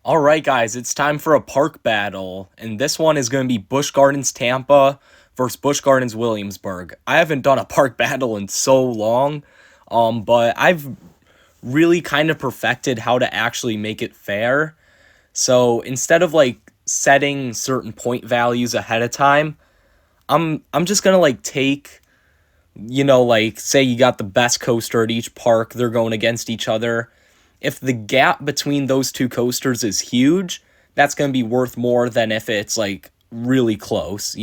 All right, guys, it's time for a park battle, and this one is going to be Busch Gardens Tampa versus Busch Gardens Williamsburg. I haven't done a park battle in so long, but I've really kind of perfected how to actually make it fair. So instead of like setting certain point values ahead of time, I'm just gonna like take like say you got the best coaster at each park, they're going against each other. If the gap between those two coasters is huge, that's going to be worth more than if it's like really close.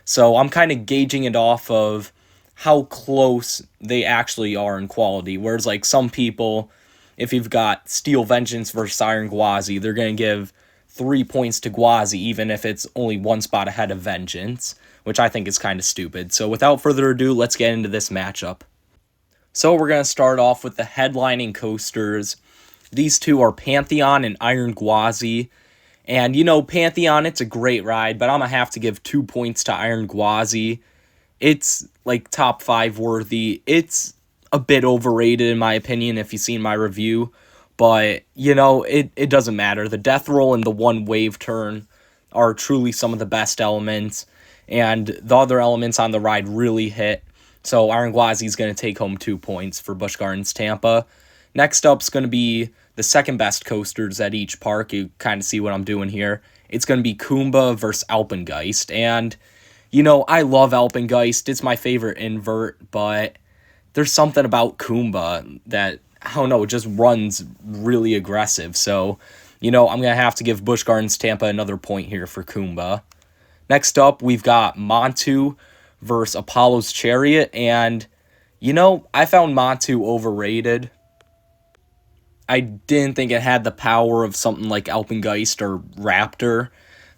So I'm kind of gauging it off of how close they actually are in quality. Whereas like some people, if you've got Steel Vengeance versus Iron Gwazi, they're going to give 3 points to Gwazi even if it's only one spot ahead of Vengeance, which I think is kind of stupid. So without further ado, let's get into this matchup. So we're going to start off with the headlining coasters. These two are Pantheon and Iron Gwazi. And, Pantheon, it's a great ride, but I'm going to have to give 2 points to Iron Gwazi. It's, like, top 5 worthy. It's a bit overrated, in my opinion, if you've seen my review. But, it doesn't matter. The death roll and the one wave turn are truly some of the best elements. And the other elements on the ride really hit. So Iron Gwazi is going to take home 2 points for Busch Gardens Tampa. Next up is going to be the second best coasters at each park. You kind of see what I'm doing here. It's going to be Kumba versus Alpengeist. And, I love Alpengeist. It's my favorite invert, but there's something about Kumba that, I don't know, it just runs really aggressive. So, I'm going to have to give Busch Gardens Tampa another point here for Kumba. Next up, we've got Montu versus Apollo's Chariot, and I found Montu overrated. I didn't think it had the power of something like Alpengeist or Raptor,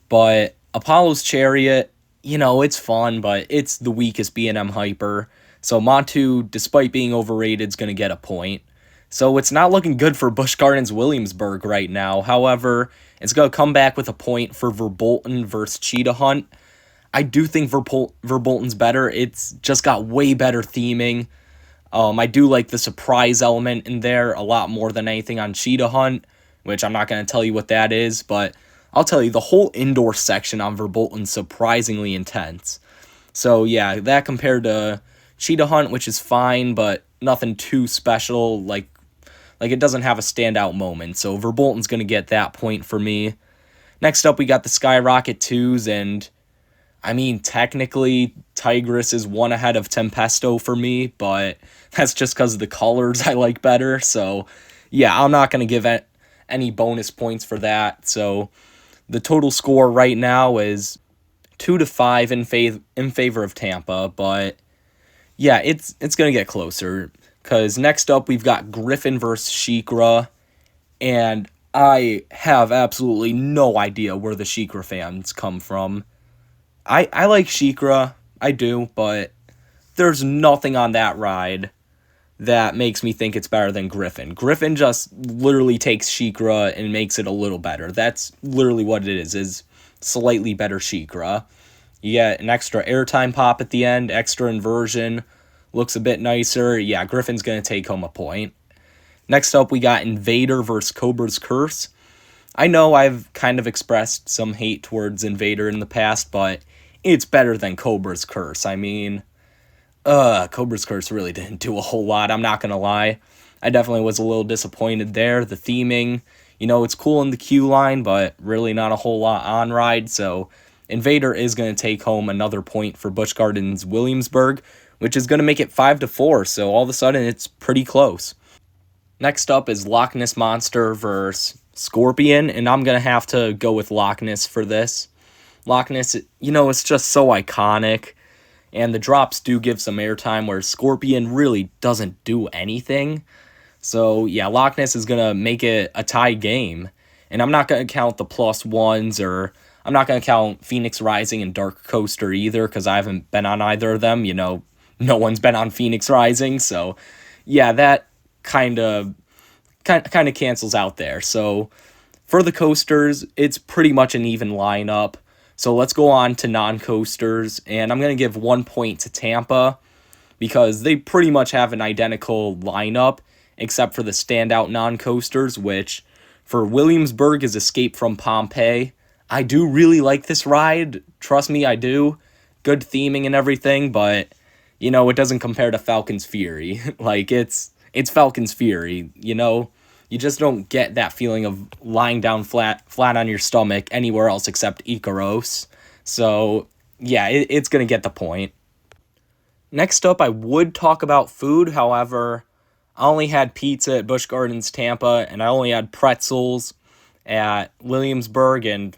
but Apollo's Chariot, it's fun, but it's the weakest B&M hyper, so Montu, despite being overrated, is going to get a point. So it's not looking good for Busch Gardens Williamsburg right now. However, it's going to come back with a point for Verbolten versus Cheetah Hunt. I do think Verbolten's better. It's just got way better theming. I do like the surprise element in there a lot more than anything on Cheetah Hunt, which I'm not going to tell you what that is, but I'll tell you, the whole indoor section on Verbolten's surprisingly intense. So yeah, that compared to Cheetah Hunt, which is fine, but nothing too special, like it doesn't have a standout moment, so Verbolten's going to get that point for me. Next up, we got the Skyrocket 2s, and I mean, technically, Tigris is one ahead of Tempesto for me, but that's just because of the colors I like better. So, yeah, I'm not going to give any bonus points for that. So, the total score right now is 2-5 in favor of Tampa. But, yeah, it's going to get closer. Because next up, we've got Griffin versus Sheikra. And I have absolutely no idea where the Sheikra fans come from. I like Sheikra, I do, but there's nothing on that ride that makes me think it's better than Griffin. Griffin just literally takes Sheikra and makes it a little better. That's literally what it is slightly better Sheikra. You get an extra airtime pop at the end, extra inversion, looks a bit nicer. Yeah, Griffin's going to take home a point. Next up, we got Invader versus Cobra's Curse. I know I've kind of expressed some hate towards Invader in the past, but it's better than Cobra's Curse. I mean, Cobra's Curse really didn't do a whole lot, I'm not going to lie. I definitely was a little disappointed there. The theming, it's cool in the queue line, but really not a whole lot on ride, so Invader is going to take home another point for Busch Gardens Williamsburg, which is going to make it 5-4, so all of a sudden it's pretty close. Next up is Loch Ness Monster versus Scorpion, and I'm going to have to go with Loch Ness for this. Loch Ness, it's just so iconic, and the drops do give some airtime, where Scorpion really doesn't do anything. So, yeah, Loch Ness is going to make it a tie game, and I'm not going to count the +1s, or I'm not going to count Phoenix Rising and Dark Coaster either, because I haven't been on either of them. No one's been on Phoenix Rising, so, yeah, that kind of cancels out there. So for the coasters, it's pretty much an even lineup. So let's go on to non-coasters, and I'm going to give 1 point to Tampa because they pretty much have an identical lineup except for the standout non-coasters, which for Williamsburg is Escape from Pompeii. I do really like this ride. Trust me, I do. Good theming and everything, but it doesn't compare to Falcon's Fury. Like it's Falcon's Fury, You just don't get that feeling of lying down flat on your stomach anywhere else except Icaros. So, yeah, it's going to get the point. Next up, I would talk about food. However, I only had pizza at Busch Gardens Tampa, and I only had pretzels at Williamsburg, and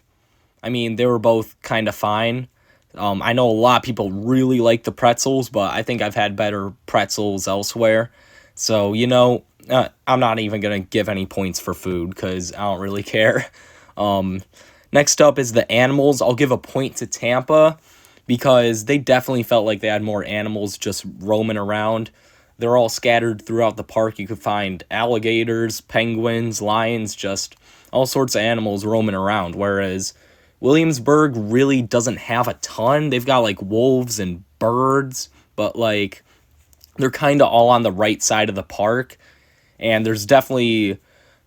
I mean, they were both kind of fine. I know a lot of people really like the pretzels, but I think I've had better pretzels elsewhere. So, I'm not even going to give any points for food because I don't really care. Next up is the animals. I'll give a point to Tampa because they definitely felt like they had more animals just roaming around. They're all scattered throughout the park. You could find alligators, penguins, lions, just all sorts of animals roaming around. Whereas Williamsburg really doesn't have a ton. They've got like wolves and birds, but like they're kind of all on the right side of the park. And there's definitely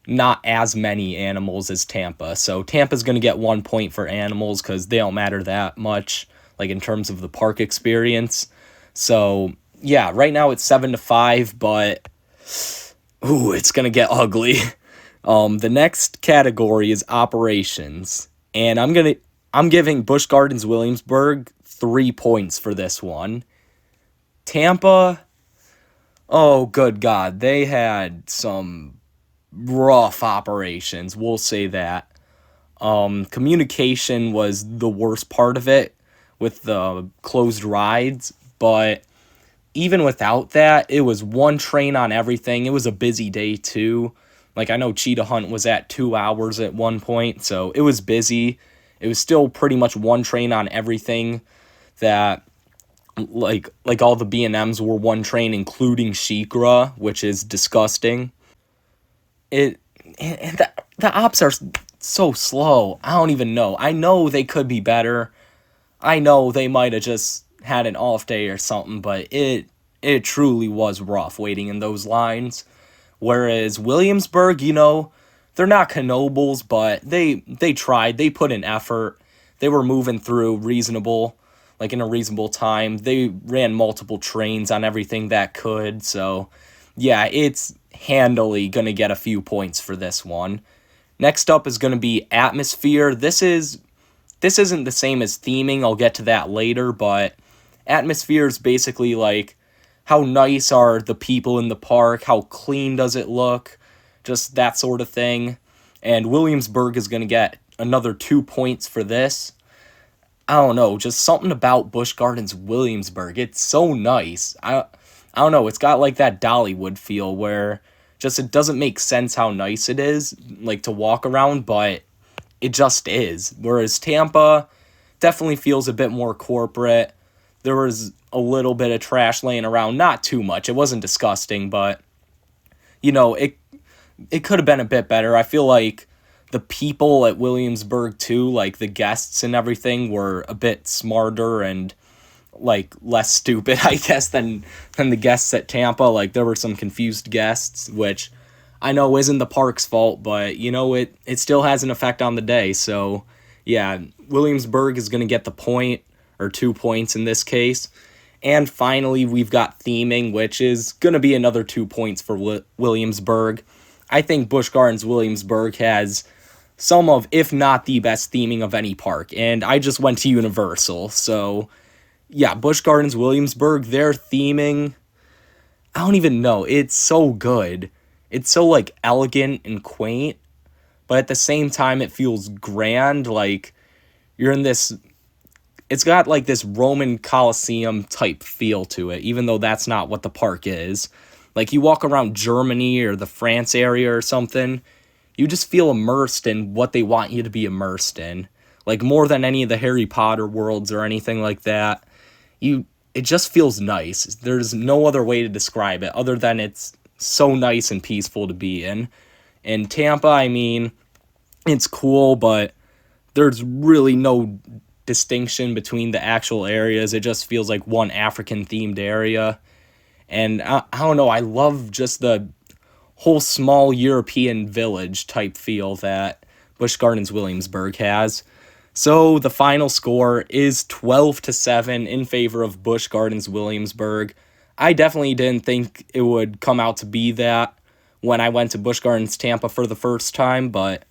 not as many animals as Tampa. So Tampa's going to get 1 point for animals because they don't matter that much, like in terms of the park experience. So yeah, right now it's 7-5, but it's going to get ugly. The next category is operations. And I'm giving Busch Gardens Williamsburg 3 points for this one. Tampa, oh good God, they had some rough operations, we'll say that. Communication was the worst part of it with the closed rides, but even without that, it was one train on everything. It was a busy day too. Like I know Cheetah Hunt was at 2 hours at one point, so it was busy. It was still pretty much one train on everything. That like all the B&Ms were one train, including Shikra, which is disgusting. And the ops are so slow. I don't even know. I know they could be better. I know they might have just had an off day or something, but it truly was rough waiting in those lines. Whereas Williamsburg, they're not Knobles, but they tried. They put in effort. They were moving through in a reasonable time. They ran multiple trains on everything that could. So, yeah, it's handily going to get a few points for this one. Next up is going to be atmosphere. This isn't the same as theming. I'll get to that later, but atmosphere is basically like how nice are the people in the park, how clean does it look, just that sort of thing. And Williamsburg is going to get another 2 points for this. I don't know, just something about Busch Gardens Williamsburg. It's so nice. I don't know, it's got like that Dollywood feel where just it doesn't make sense how nice it is, like to walk around, but it just is. Whereas Tampa definitely feels a bit more corporate. There was a little bit of trash laying around, not too much. It wasn't disgusting, but it could have been a bit better. I feel like the people at Williamsburg too, like the guests and everything, were a bit smarter and like less stupid, I guess, than the guests at Tampa. Like there were some confused guests, which I know isn't the park's fault, but it still has an effect on the day. So yeah, Williamsburg is going to get the point, or 2 points in this case. And finally, we've got theming, which is going to be another 2 points for Williamsburg. I think Busch Gardens Williamsburg has some of, if not the best theming of any park. And I just went to Universal. So, yeah, Busch Gardens Williamsburg, their theming, I don't even know. It's so good. It's so, like, elegant and quaint. But at the same time, it feels grand. Like, you're in this... It's got, like, this Roman Colosseum type feel to it, even though that's not what the park is. Like, you walk around Germany or the France area or something, you just feel immersed in what they want you to be immersed in. Like, more than any of the Harry Potter worlds or anything like that. It just feels nice. There's no other way to describe it other than it's so nice and peaceful to be in. In Tampa, I mean, it's cool, but there's really no distinction between the actual areas. It just feels like one African themed area. And I don't know, I love just the whole small European village type feel that Busch Gardens Williamsburg has. So the final score is 12-7 in favor of Busch Gardens Williamsburg. I definitely didn't think it would come out to be that when I went to Busch Gardens Tampa for the first time, but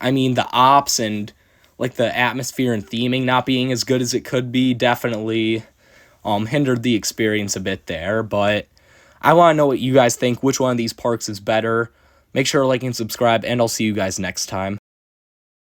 I mean the ops and like the atmosphere and theming not being as good as it could be definitely hindered the experience a bit there. But I want to know what you guys think, which one of these parks is better. Make sure to like and subscribe, and I'll see you guys next time.